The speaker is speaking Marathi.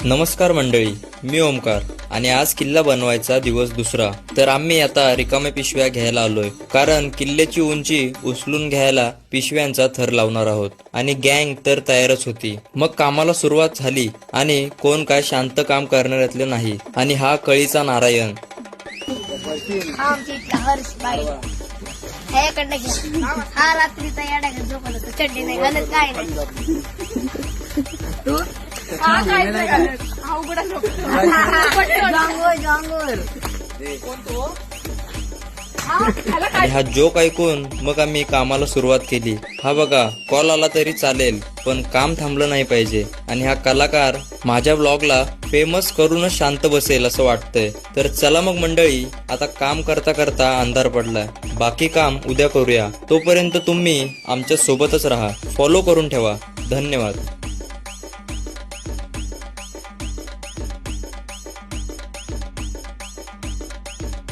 नमस्कार मंडळी, मी ओमकार आणि आज किल्ला बनवायचा दिवस दुसरा. तर आम्ही आता रिकाम्या पिशव्या घ्यायला आलोय, कारण किल्ल्याची उंची उचलून घ्यायला पिशव्यांचा थर लावणार आहोत. आणि गँग तर तयारच होती. मग कामाला सुरुवात झाली आणि कोण काय शांत काम करणाऱ्यातले नाही. आणि हा कळीचा नारायण. हा रात्रीचा येडा झोपला तर चड्डी नाही घालत काय नाही. आणि हा जोक ऐकून मग आम्ही कामाला सुरुवात केली. हा बघा, कॉल आला तरी चालेल, पण काम थांबलं नाही पाहिजे. आणि हा कलाकार माझ्या ब्लॉगला फेमस करूनच शांत बसेल असं वाटतंय. तर चला मग मंडळी, आता काम करता करता अंधार पडलाय. बाकी काम उद्या करूया. तोपर्यंत तुम्ही आमच्या सोबतच राहा, फॉलो करून ठेवा. धन्यवाद.